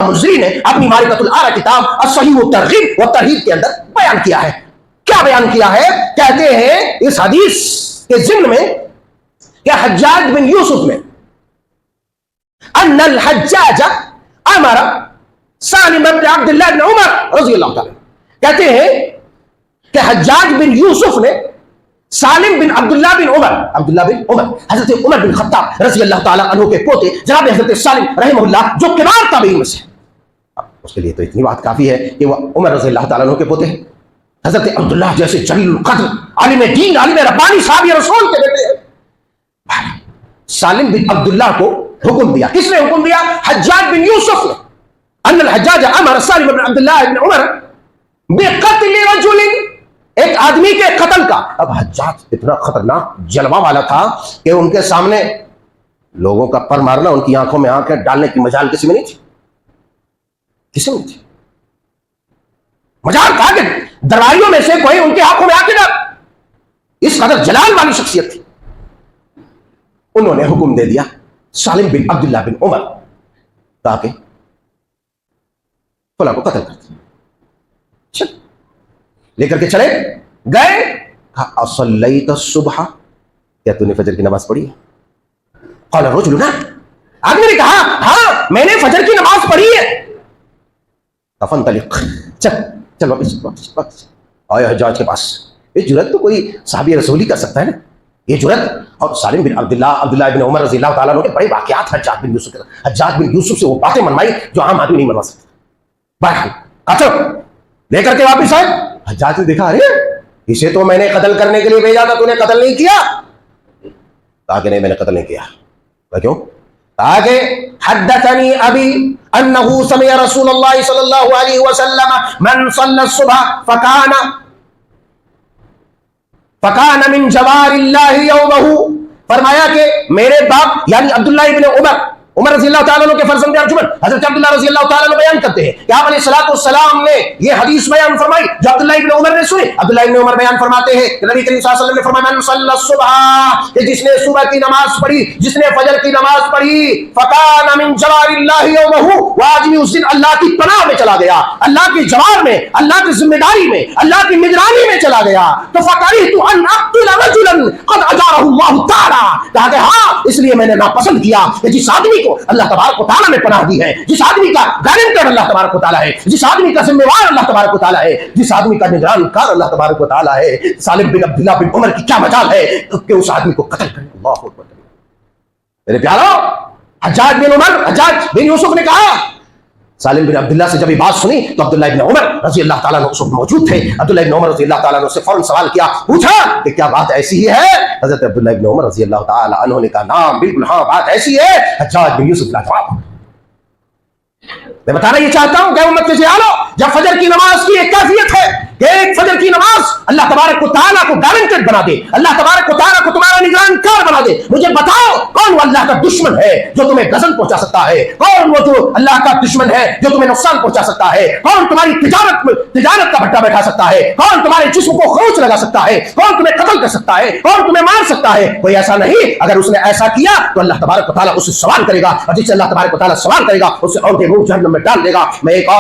Misery نے اپنی معرفۃ الآراء کتاب الصحیح والترغیب والترہیب کے اندر بیان کیا ہے. کیا بیان کیا ہے؟ کہتے ہیں اس حدیث کے ضمن میں کہ حجاج بن یوسف نے ان الحجاج امر سالم بن عبداللہ بن عمر رضی اللہ تعالی، کہتے ہیں کہ حجاج بن یوسف نے سالم بن عبداللہ بن عمر حضرت عمر بن خطاب رضی اللہ تعالی عنہ کے پوتے جناب حضرت سالم رحمہ اللہ جو کبار تابعین میں سے، اس کے لیے تو اتنی بات کافی ہے کہ وہ عمر رضی اللہ تعالی عنہ کے پوتے ہیں. حضرت عبداللہ جیسے جلیل القدر عالم دین عالم ربانی صحابی رسول کے بیٹے ہیں. سالم بن عبداللہ کو حکم دیا. کس نے حکم دیا؟ حجاج بن یوسف نے. ان الحجاج امر سالم بن عبداللہ بن عمر بقتل رجل، ایک آدمی کے قتل کا. اب حجاج اتنا خطرناک جلوہ والا تھا کہ ان کے سامنے لوگوں کا پر مارنا، ان کی آنکھوں میں آنکھیں ڈالنے کی مجال کسی میں نہیں تھی. کسی میں نہیں تھی. مجال تھا کہ درباریوں میں سے کوئی ان کے آنکھوں میں آ کے ڈال. اس قدر جلال والی شخصیت تھی. انہوں نے حکم دے دیا سالم بن عبداللہ بن عمر تاکہ فلاں کو قتل کر دیا. لے کر کے چلے گئے. کہا اصلیت الصبح، کیا تو نے فجر کی نماز پڑھی ہے؟ قال الرجل نعم، آدمی نے کہا ہاں میں نے فجر کی نماز پڑھی ہے. فانطلق، چل واپس آیا حجاج کے پاس. یہ جرت تو کوئی صحابی رسول ہی کر سکتا ہے نا، یہ جرت. اور سالم بن عبداللہ بن عمر رضی اللہ تعالیٰ عنہ کے بڑے واقعات حجاج بن یوسف کے. حجاج بن یوسف سے وہ باتیں منوائی جو عام آدمی نہیں منوا سکتا. بہرحال قتل لے کر کے واپس آئے. حجاج نے دیکھا ارے اسے تو میں نے قتل کرنے کے لیے بھیجا تھا، تو نے قتل نہیں کیا. کہا کہ نہیں میں نے قتل نہیں کیا. کیوں؟ کہا کہ حدثني ابي انه سمع رسول الله صلى الله عليه وسلم من صلى الصبح فكان من جوار الله يومه. فرمایا کہ میرے باپ یعنی عبداللہ ابن عمر رضی اللہ تعالیٰ عنہ کے فرزند ارجمن حضرت عبداللہ رضی اللہ تعالیٰ عنہ بیان کرتے ہیں کہ آپ علیہ الصلوۃ والسلام نے یہ حدیث بیان فرمائی جو عبداللہ ابن عمر نے سنی. عبداللہ ابن عمر بیان فرماتے ہیں کہ نبی کریم صلی اللہ علیہ وسلم نے فرمایا من صلی الصبح، کہ جس نے صبح کی نماز پڑھی، جس نے فجر کی نماز پڑھی، فکان من جوار اللہ یومہ، وہ آدمی اس دن اللہ کی پناہ میں چلا گیا، اللہ کی جوار میں، اللہ کی ذمہ داری میں، اللہ کی نگرانی میں چلا گیا. تو فکرہت ان اقتل رجلا قد اجارہ اللہ تعالی، کہا کہ ہاں اس لیے میں نے ناپسند کیا کہ جس آدمی کو اللہ تبارک و تعالیٰ نے پناہ دی ہے، جس آدمی کا گارنٹر اللہ تبارک و تعالیٰ ہے، جس آدمی کا ذمہ دار اللہ تبارک و تعالیٰ ہے، جس آدمی کا نگران کار اللہ تبارک و تعالیٰ ہے. سالم بن عبداللہ بن عمر کی کیا مجال ہے کہ اس آدمی کو قتل کرے. اللہ اکبر. میرے پیارو، حجاج بن یوسف نے کہا، سالم بن عبداللہ سے جب یہ بات سنی تو عبداللہ ابن عمر رضی اللہ تعالیٰ عنہ اس وقت موجود تھے. عبداللہ ابن عمر رضی اللہ تعالیٰ عنہ سے فوراً سوال کیا، پوچھا کہ کیا بات ایسی ہی ہے؟ حضرت عبداللہ ابن عمر رضی اللہ تعالیٰ عنہ نے کہا نام بالکل ہاں بات ایسی ہے. حجاج بن یوسف لاجواب. میں بتانا یہ چاہتا ہوں کہ امت کے جہالو، جب فجر کی نماز کی ایک کیفیت ہے کہ ایک فجر کی نماز اللہ تبارک و تعالیٰ کو گارنٹڈ بنا دے، اللہ تبارک و تعالیٰ کو تمہارا نگران کار بنا دے. مجھے بتاؤ کون وہ اللہ کا دشمن ہے جو تمہیں غضب پہنچا سکتا ہے؟ کون وہ جو اللہ کا دشمن ہے جو تمہیں نقصان پہنچا سکتا ہے؟ کون تمہاری تجارت کا بھٹا بیٹھا سکتا ہے؟ کون تمہارے جسم کو خروچ لگا سکتا ہے؟ کون تمہیں قتل کر سکتا ہے؟ کون تمہیں مار سکتا ہے؟ کوئی ایسا نہیں. اگر اس نے ایسا کیا تو اللہ تبارک و تعالیٰ اس سے سوال کرے گا، اور جس سے اللہ تبارک و تعالیٰ سوال کرے گا اسے اور منہ جہنم میں ڈال دے گا. میں ایک اور